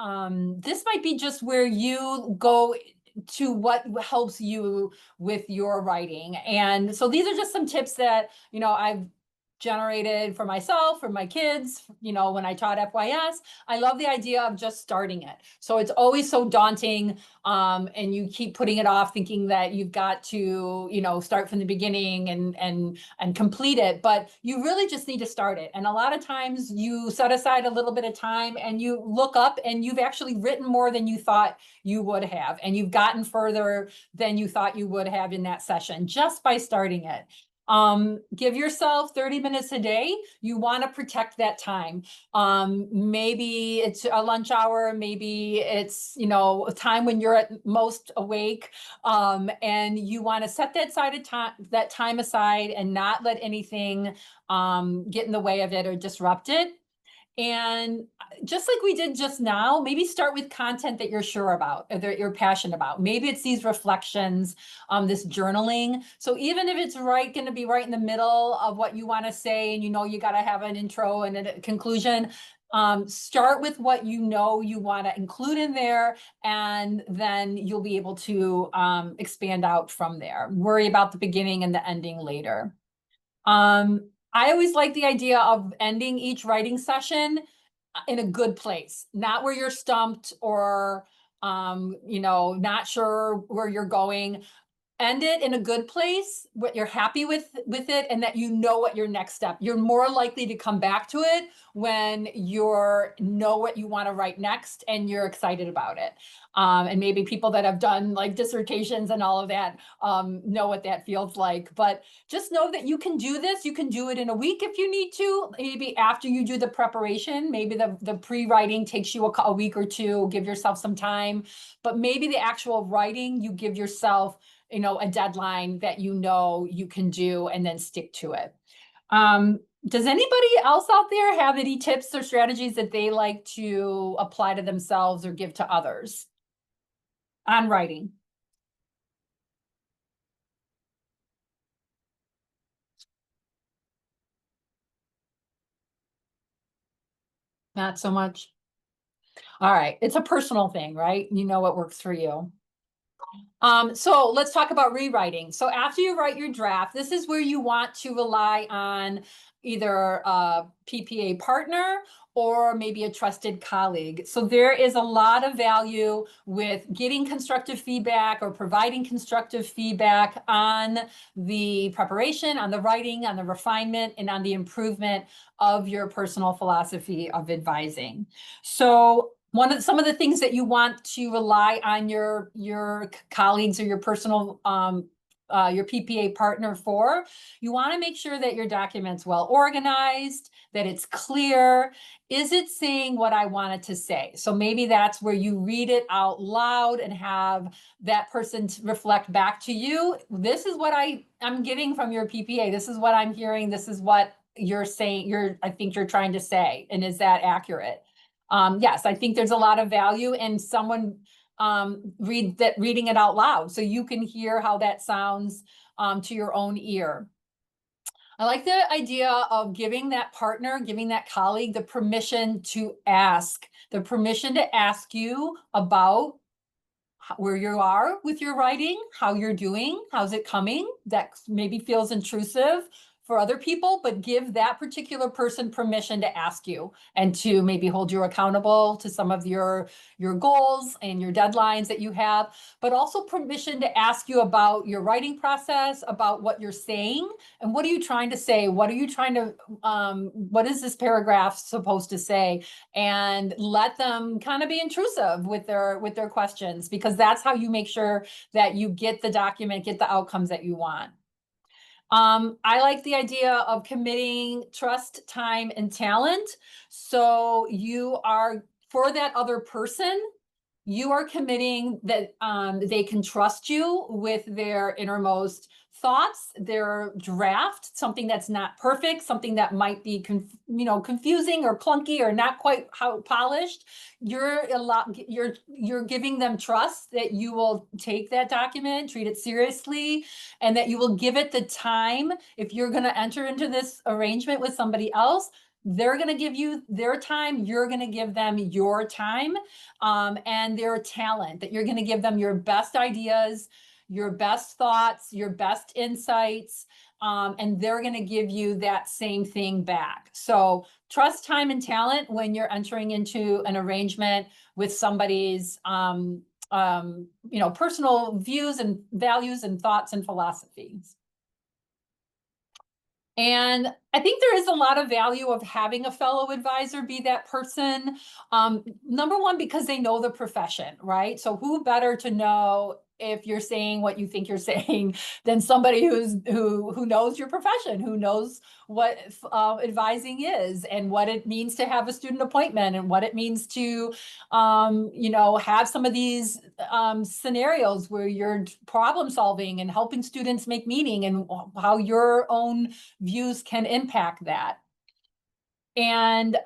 this might be just where you go to what helps you with your writing. And so these are just some tips that, I've generated for myself, for my kids, when I taught FYS. I love the idea of just starting it. So it's always so daunting, and you keep putting it off thinking that you've got to, start from the beginning and complete it, but you really just need to start it. And a lot of times you set aside a little bit of time and you look up and you've actually written more than you thought you would have, and you've gotten further than you thought you would have in that session just by starting it. Give yourself 30 minutes a day. You want to protect that time. Maybe it's a lunch hour, maybe it's, you know, a time when you're at most awake. And you want to set that time aside and not let anything get in the way of it or disrupt it. And just like we did just now, maybe start with content that you're sure about, or that you're passionate about. Maybe it's these reflections, this journaling. So even if it's going to be right in the middle of what you want to say, and you know you got to have an intro and a conclusion, start with what you know you want to include in there, and then you'll be able to expand out from there. Worry about the beginning and the ending later. I always like the idea of ending each writing session in a good place, not where you're stumped or, you know, not sure where you're going. End it in a good place, what you're happy with it, and that you know what your next step. You're more likely to come back to it when you're know what you want to write next and you're excited about it. And maybe people that have done like dissertations and all of that know what that feels like. But just know that you can do this. You can do it in a week if you need to. Maybe after you do the preparation, maybe the pre-writing takes you a week or two. Give yourself some time. But maybe the actual writing, you give yourself, you know, a deadline that you know you can do, and then stick to it. Does anybody else out there have any tips or strategies that they like to apply to themselves or give to others on writing? Not so much. All right. It's a personal thing, right? You know what works for you. So let's talk about rewriting. So after you write your draft, this is where you want to rely on either a PPA partner or maybe a trusted colleague. So there is a lot of value with getting constructive feedback or providing constructive feedback on the preparation, on the writing, on the refinement, and on the improvement of your personal philosophy of advising. So some of the things that you want to rely on your colleagues or your personal your PPA partner for, you want to make sure that your document's well organized, that it's clear. Is it saying what I want it to say? So maybe that's where you read it out loud and have that person reflect back to you. This is what I'm getting from your PPA. This is what I'm hearing. This is what you're saying. I think you're trying to say. And is that accurate? Yes, I think there's a lot of value in someone reading it out loud, so you can hear how that sounds to your own ear. I like the idea of giving that partner, giving that colleague the permission to ask you about where you are with your writing, how you're doing, how's it coming. That maybe feels intrusive for other people, but give that particular person permission to ask you and to maybe hold you accountable to some of your goals and your deadlines that you have, but also permission to ask you about your writing process, about what you're saying, and what are you trying to say? What are you trying to, what is this paragraph supposed to say? And let them kind of be intrusive with their questions, because that's how you make sure that you get the document, get the outcomes that you want. I like the idea of committing trust, time, and talent. So you are, for that other person, you are committing that they can trust you with their innermost thoughts, their draft, something that's not perfect, something that might be confusing or clunky or not quite how polished. You're giving them trust that you will take that document, treat it seriously, and that you will give it the time. If you're going to enter into this arrangement with somebody else, they're going to give you their time, you're going to give them your time, and their talent, that you're going to give them your best ideas, your best thoughts, your best insights, and they're going to give you that same thing back. So trust, time, and talent when you're entering into an arrangement with somebody's personal views and values and thoughts and philosophies. And I think there is a lot of value of having a fellow advisor be that person. Number one, because they know the profession, right? So who better to know if you're saying what you think you're saying than somebody who knows your profession, who knows what advising is and what it means to have a student appointment and what it means to, have some of these scenarios where you're problem solving and helping students make meaning and how your own views can impact that. And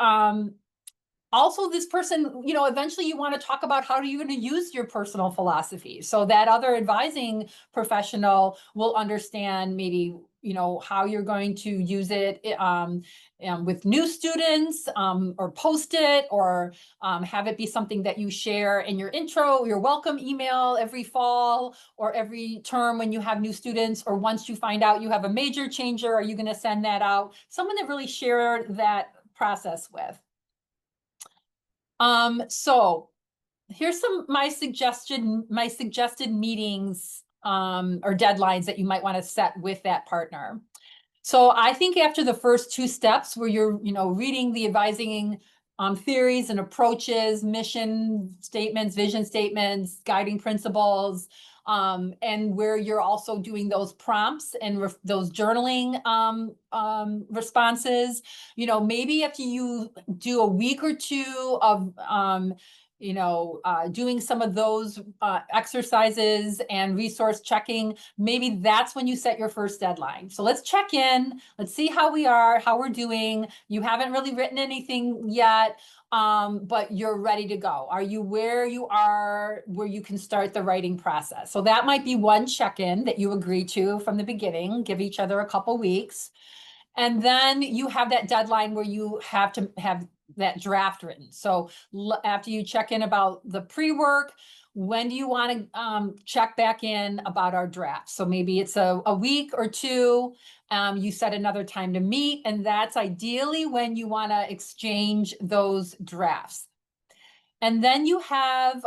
also this person, eventually you want to talk about how you're going to use your personal philosophy so that other advising professional will understand maybe, how you're going to use it with new students or post it or have it be something that you share in your intro, your welcome email every fall or every term when you have new students, or once you find out you have a major changer, are you going to send that out? Someone that really shared that process with. So here's my suggested meetings or deadlines that you might want to set with that partner. So I think after the first two steps where you're, reading the advising theories and approaches, mission statements, vision statements, guiding principles, and where you're also doing those prompts and those journaling responses, maybe if you do a week or two of doing some of those exercises and resource checking, maybe that's when you set your first deadline. So let's check in, let's see how we are, how we're doing. You haven't really written anything yet, but you're ready to go. Are you where you are, where you can start the writing process? So that might be one check-in that you agree to from the beginning, give each other a couple weeks. And then you have that deadline where you have to have that draft written. So after you check in about the pre-work, when do you want to check back in about our draft? So maybe it's a week or two. You set another time to meet, and that's ideally when you want to exchange those drafts. And then you have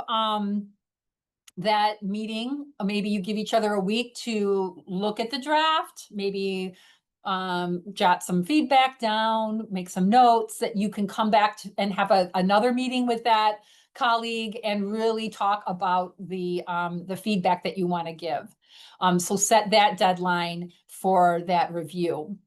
that meeting. Maybe you give each other a week to look at the draft, maybe jot some feedback down, make some notes that you can come back to and have another meeting with that colleague and really talk about the feedback that you want to give. So set that deadline for that review.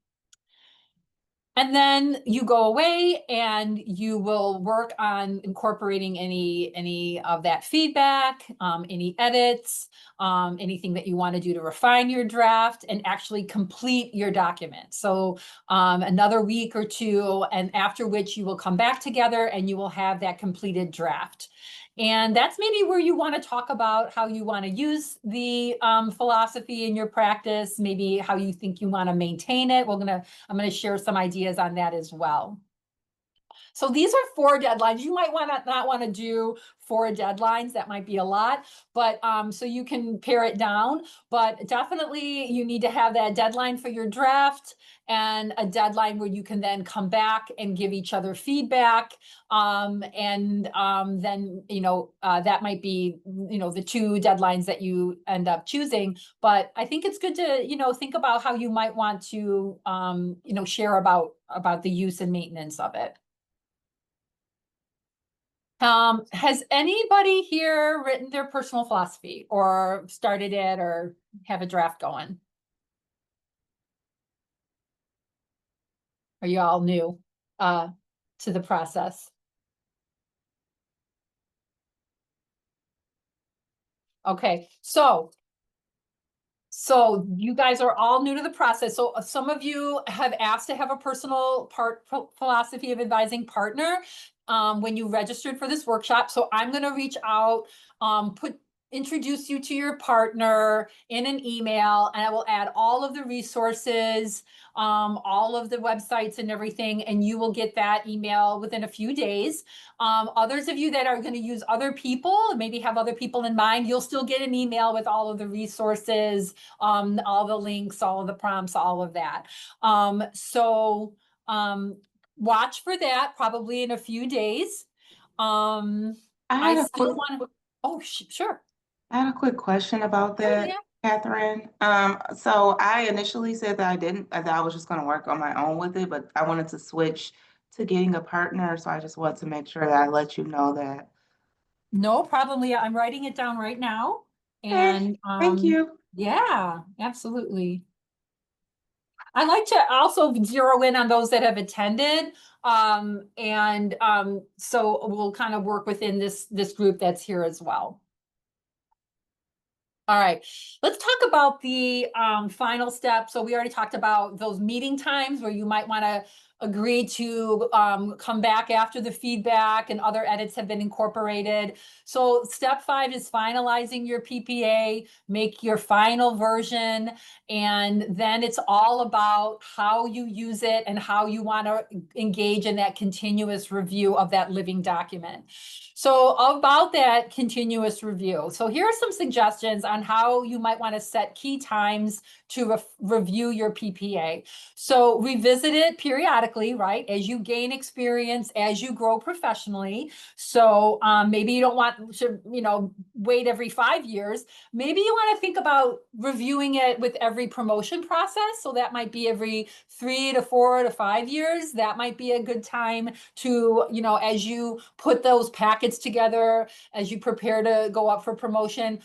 And then you go away and you will work on incorporating any of that feedback, any edits, anything that you want to do to refine your draft and actually complete your document. So another week or two, and after which you will come back together and you will have that completed draft. And that's maybe where you want to talk about how you want to use the philosophy in your practice, maybe how you think you want to maintain it. I'm going to share some ideas on that as well. So these are 4 deadlines. You might not want to do 4 deadlines. That might be a lot, but so you can pare it down. But definitely you need to have that deadline for your draft and a deadline where you can then come back and give each other feedback. Then, that might be, the 2 deadlines that you end up choosing. But I think it's good to, think about how you might want to, share about the use and maintenance of it. Has anybody here written their personal philosophy or started it or have a draft going? Are you all new to the process? Okay, so you guys are all new to the process. So some of you have asked to have a personal philosophy of advising partner when you registered for this workshop. So I'm going to reach out, introduce you to your partner in an email, and I will add all of the resources, all of the websites and everything, and you will get that email within a few days. Others of you that are going to use other people, maybe have other people in mind, you'll still get an email with all of the resources, all the links, all of the prompts, all of that. Watch for that probably in a few days. I still want to, oh, sure. I had a quick question about that, yeah. Catherine. So I initially said that I was just gonna work on my own with it, but I wanted to switch to getting a partner, so I just want to make sure that I let you know that. No problem, Leah. I'm writing it down right now. And, Thank you. yeah, absolutely. I like to also zero in on those that have attended. So we'll kind of work within this group that's here as well. All right, let's talk about the final step. So we already talked about those meeting times where you might want to agree to come back after the feedback and other edits have been incorporated. So step 5 is finalizing your PPA, make your final version, and then it's all about how you use it and how you want to engage in that continuous review of that living document. So about that continuous review. So here are some suggestions on how you might want to set key times to review your PPA. So revisit it periodically, right? As you gain experience, as you grow professionally. So maybe you don't want to, wait every 5 years. Maybe you want to think about reviewing it with every promotion process. So that might be every 3 to 4 to 5 years. That might be a good time to, as you put those packets together, as you prepare to go up for promotion.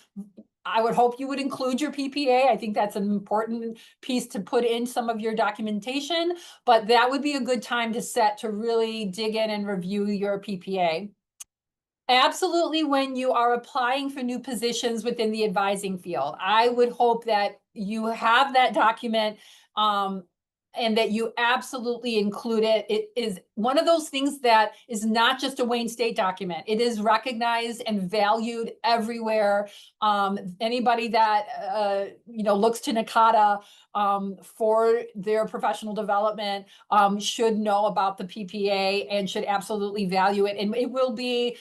I would hope you would include your PPA. I think that's an important piece to put in some of your documentation, but that would be a good time to set to really dig in and review your PPA. Absolutely, when you are applying for new positions within the advising field, I would hope that you have that document and that you absolutely include it. It is one of those things that is not just a Wayne State document. It is recognized and valued everywhere. Anybody that looks to NACADA for their professional development should know about the PPA and should absolutely value it. And it will be,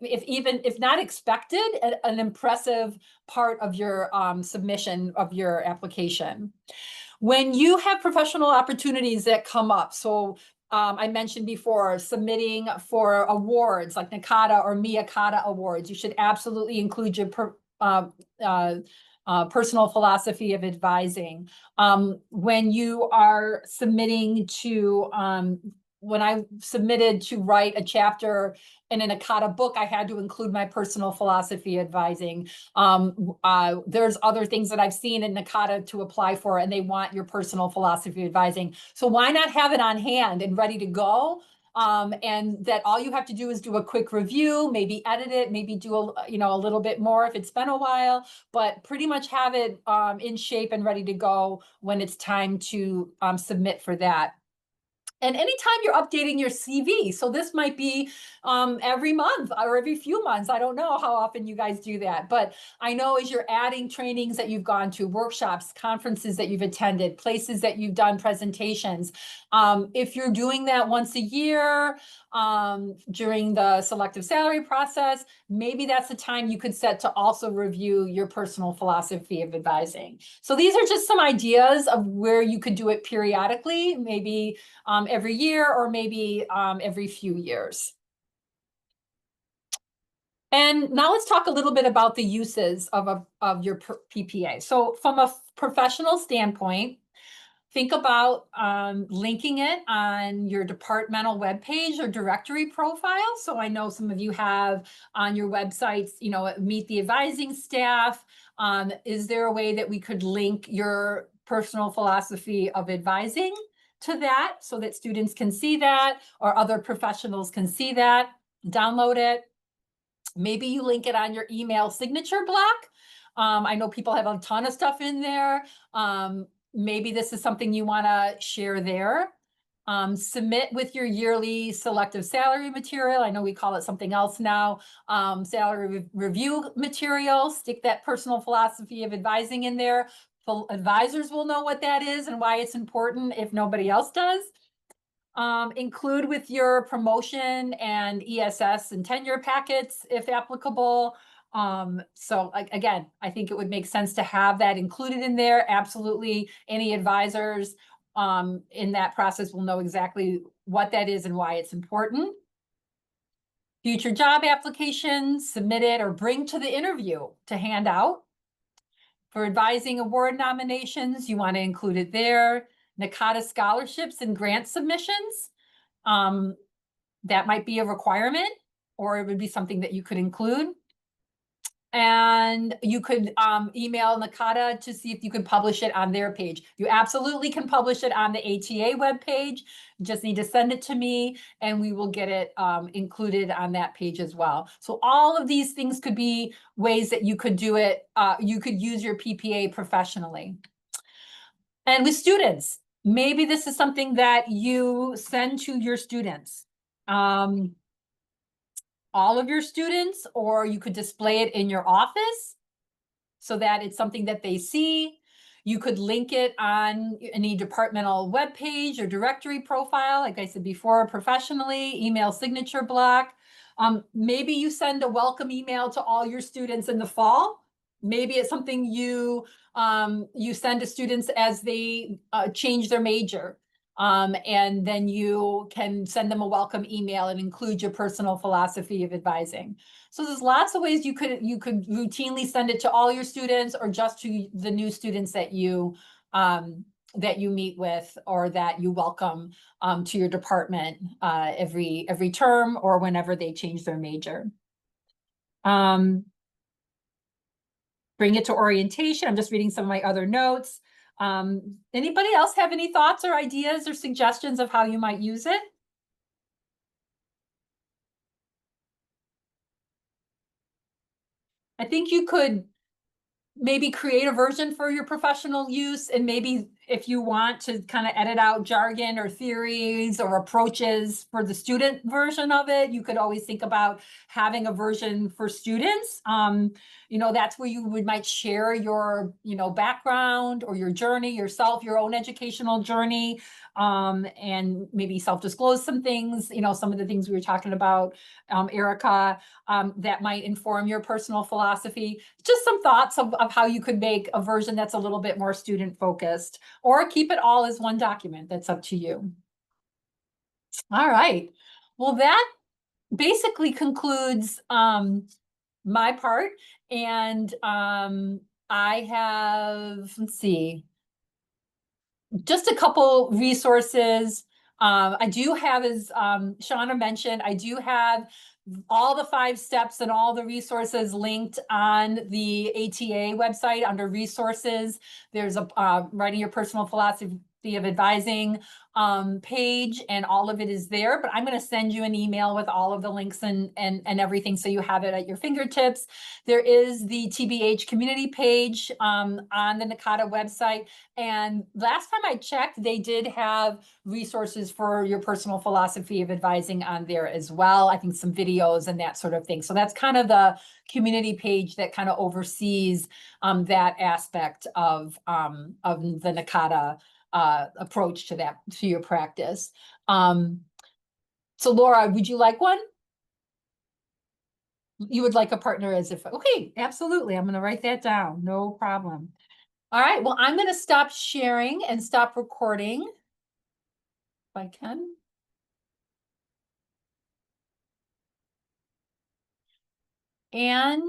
if not expected, an impressive part of your submission of your application. When you have professional opportunities that come up, so I mentioned before, submitting for awards like NACADA or MIACADA awards, you should absolutely include your personal philosophy of advising. When you are submitting to, when I submitted to write a chapter in an NACADA book, I had to include my personal philosophy advising. There's other things that I've seen in NACADA to apply for, and they want your personal philosophy advising. So why not have it on hand and ready to go? And that all you have to do is do a quick review, maybe edit it, maybe do a little bit more if it's been a while, but pretty much have it in shape and ready to go when it's time to submit for that. And anytime you're updating your CV, so this might be every month or every few months. I don't know how often you guys do that, but I know as you're adding trainings that you've gone to, workshops, conferences that you've attended, places that you've done presentations, if you're doing that once a year during the selective salary process, maybe that's the time you could set to also review your personal philosophy of advising. So these are just some ideas of where you could do it periodically, maybe every year or maybe every few years. And now let's talk a little bit about the uses of your PPA. So from a professional standpoint, think about linking it on your departmental webpage or directory profile. So I know some of you have on your websites, meet the advising staff. Is there a way that we could link your personal philosophy of advising to that so that students can see that or other professionals can see that, download it? Maybe you link it on your email signature block. I know people have a ton of stuff in there. Maybe this is something you want to share there. Submit with your yearly selective salary material. I know we call it something else now. Salary review material. Stick that personal philosophy of advising in there. Advisors will know what that is and why it's important if nobody else does. Include with your promotion and ESS and tenure packets if applicable. So again, I think it would make sense to have that included in there. Absolutely. Any advisors in that process will know exactly what that is and why it's important. Future job applications, submit it or bring to the interview to hand out. For advising award nominations, you want to include it there. NACADA scholarships and grant submissions. That might be a requirement, or it would be something that you could include. And you could email Nakata to see if you could publish it on their page. You absolutely can publish it on the ATA webpage. You just need to send it to me and we will get it included on that page as well. So all of these things could be ways that you could do it. You could use your PPA professionally. And with students, maybe this is something that you send to your students. All of your students, or you could display it in your office so that it's something that they see. You could link it on any departmental webpage or directory profile, like I said before, professionally, email signature block. Maybe you send a welcome email to all your students in the fall. Maybe it's something you send to students as they change their major. And then you can send them a welcome email and include your personal philosophy of advising. So there's lots of ways you could routinely send it to all your students or just to the new students that you meet with or that you welcome to your department every term or whenever they change their major. Bring it to orientation. I'm just reading some of my other notes. Anybody else have any thoughts or ideas or suggestions of how you might use it? I think you could maybe create a version for your professional use, and maybe if you want to kind of edit out jargon or theories or approaches for the student version of it, you could always think about having a version for students. That's where you might share your, background or your journey, yourself, your own educational journey, and maybe self-disclose some things, some of the things we were talking about, Erica, that might inform your personal philosophy. Just some thoughts of how you could make a version that's a little bit more student focused, or keep it all as one document. That's up to you. All right. Well, that basically concludes my part. And I have, let's see, just a couple resources. I do have, as Shauna mentioned, I do have all the 5 steps and all the resources linked on the ATA website under resources. There's a writing your personal philosophy of advising page, and all of it is there, but I'm going to send you an email with all of the links and everything, so you have it at your fingertips. There is the TBH community page on the Nakata website, and last time I checked, they did have resources for your personal philosophy of advising on there as well. I think some videos and that sort of thing. So that's kind of the community page that kind of oversees that aspect of the Nakata approach to your practice. So Laura, would you like one? You would like a partner as if, okay, absolutely. I'm going to write that down. No problem. All right. Well, I'm going to stop sharing and stop recording if I can. And